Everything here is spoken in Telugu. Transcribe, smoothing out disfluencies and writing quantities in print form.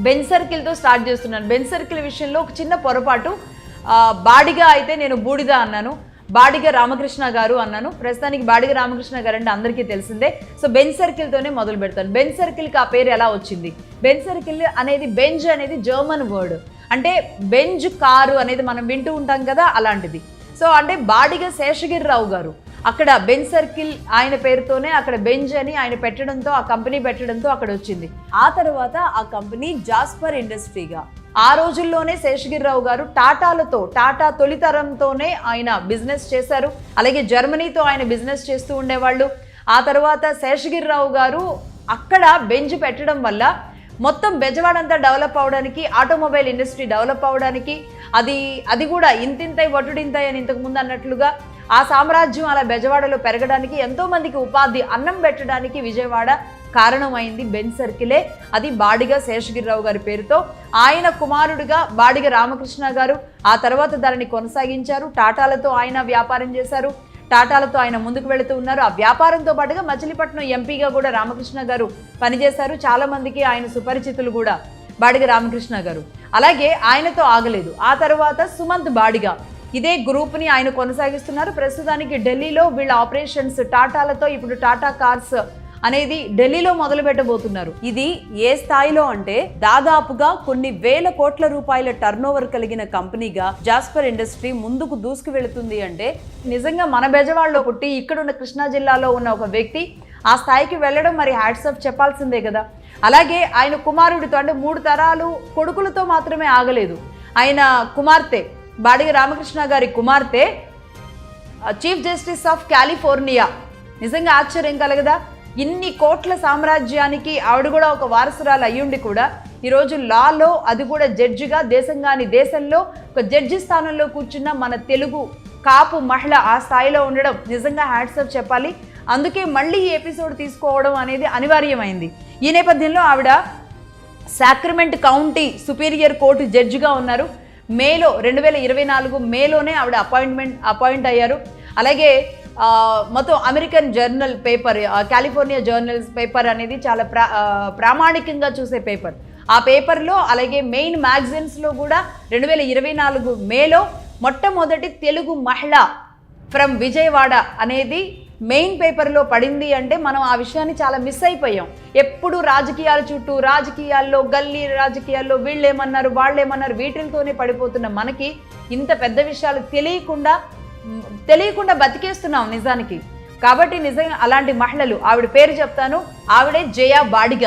బెంజ్ సర్కిల్తో స్టార్ట్ చేస్తున్నాను. బెంజ్ సర్కిల్ విషయంలో ఒక చిన్న పొరపాటు, బాడిగా అయితే నేను బూడిద అన్నాను, బాడిగ రామకృష్ణ గారు అన్నాను. ప్రస్తుతానికి బాడిగ రామకృష్ణ గారు అంటే అందరికీ తెలిసిందే. సో బెంజ్ సర్కిల్తోనే మొదలు పెడతాను. బెంజ్ సర్కిల్కి ఆ పేరు ఎలా వచ్చింది? బెంజ్ సర్కిల్ అనేది, బెంజ్ అనేది జర్మన్ వర్డ్, అంటే బెంజ్ కారు అనేది మనం వింటూ ఉంటాం కదా, అలాంటిది. సో అంటే బాడిగ శేషగిరిరావు గారు అక్కడ బెంజ్ సర్కిల్ ఆయన పేరుతోనే అక్కడ బెంజ్ అని ఆయన పెట్టడంతో, ఆ కంపెనీ పెట్టడంతో అక్కడ వచ్చింది. ఆ తర్వాత ఆ కంపెనీ జాస్పర్ ఇండస్ట్రీగా, ఆ రోజుల్లోనే శేషగిరిరావు గారు టాటా తొలితరంతోనే ఆయన బిజినెస్ చేశారు. అలాగే జర్మనీతో ఆయన బిజినెస్ చేస్తూ ఉండేవాళ్ళు. ఆ తర్వాత శేషగిరిరావు గారు అక్కడ బెంజ్ పెట్టడం వల్ల మొత్తం బెజవాడంతా డెవలప్ అవడానికి, ఆటోమొబైల్ ఇండస్ట్రీ డెవలప్ అవడానికి, అది కూడా ఇంతింతై వటుడింతై అని ఇంతకుముందు అన్నట్లుగా ఆ సామ్రాజ్యం అలా బెజవాడలో పెరగడానికి, ఎంతోమందికి ఉపాధి, అన్నం పెట్టడానికి విజయవాడ కారణమైంది బెంజ్ సర్కిలే. అది బాడిగ శేషగిరిరావు గారి పేరుతో. ఆయన కుమారుడిగా బాడిగ రామకృష్ణ గారు ఆ తర్వాత దానిని కొనసాగించారు. టాటాలతో ఆయన వ్యాపారం చేశారు, టాటాలతో ఆయన ముందుకు వెళుతూ ఉన్నారు. ఆ వ్యాపారంతో పాటుగా మచిలీపట్నం ఎంపీగా కూడా రామకృష్ణ గారు పనిచేశారు. చాలా మందికి ఆయన సుపరిచితులు కూడా బాడిగ రామకృష్ణ గారు. అలాగే ఆయనతో ఆగలేదు. ఆ తర్వాత సుమంత్ బాడిగ, ఇదే గ్రూప్ని ఆయన కొనసాగిస్తున్నారు. ప్రస్తుతానికి ఢిల్లీలో వీళ్ళ ఆపరేషన్స్ టాటాలతో, ఇప్పుడు టాటా కార్స్ అనేది ఢిల్లీలో మొదలు పెట్టబోతున్నారు. ఇది ఏ స్థాయిలో అంటే దాదాపుగా కొన్ని వేల కోట్ల రూపాయల టర్నోవర్ కలిగిన కంపెనీగా జాస్పర్ ఇండస్ట్రీ ముందుకు దూసుకు వెళుతుంది. అంటే నిజంగా మన బెజవాడలో పుట్టి ఇక్కడున్న కృష్ణా జిల్లాలో ఉన్న ఒక వ్యక్తి ఆ స్థాయికి వెళ్ళడం మరి హ్యాట్సాప్ చెప్పాల్సిందే కదా. అలాగే ఆయన కుమారుడితో, అంటే 3 తరాలు కొడుకులతో మాత్రమే ఆగలేదు. ఆయన కుమార్తె బాడిగ రామకృష్ణ గారి కుమార్తె చీఫ్ జస్టిస్ ఆఫ్ కాలిఫోర్నియా. నిజంగా ఆశ్చర్యం కలగదా? ఇన్ని కోట్ల సామ్రాజ్యానికి ఆవిడ కూడా ఒక వారసురాలు అయ్యుండి కూడా ఈరోజు లాలో, అది కూడా జడ్జిగా, దేశంగాని దేశంలో ఒక జడ్జి స్థానంలో కూర్చున్న మన తెలుగు కాపు మహిళ ఆ స్థాయిలో ఉండడం నిజంగా హ్యాట్సాప్ చెప్పాలి. అందుకే మళ్ళీ ఈ ఎపిసోడ్ తీసుకోవడం అనేది అనివార్యమైంది. ఈ నేపథ్యంలో ఆవిడ సాక్రమెంట్ కౌంటీ సుపీరియర్ కోర్టు జడ్జిగా ఉన్నారు. మేలో 2024 మేలోనే ఆవిడ అపాయింట్ అయ్యారు. అలాగే మొత్తం American journal paper, California journals paper అనేది చాలా ప్రామాణికంగా చూసే పేపర్. ఆ పేపర్లో, అలాగే మెయిన్ మ్యాగజైన్స్లో కూడా 2024 మేలో మొట్టమొదటి తెలుగు మహిళ ఫ్రమ్ విజయవాడ అనేది మెయిన్ పేపర్లో పడింది. అంటే మనం ఆ విషయాన్ని చాలా మిస్ అయిపోయాం. ఎప్పుడు రాజకీయాల చుట్టూ, రాజకీయాల్లో, గల్లీ రాజకీయాల్లో వీళ్ళేమన్నారు వాళ్ళేమన్నారు వీటితోనే పడిపోతున్న మనకి ఇంత పెద్ద విషయాలు తెలియకుండా బతికేస్తున్నాం నిజానికి. కాబట్టి నిజంగా అలాంటి మహిళలు, ఆవిడ పేరు చెప్తాను, ఆవిడే జయ బాడిగ.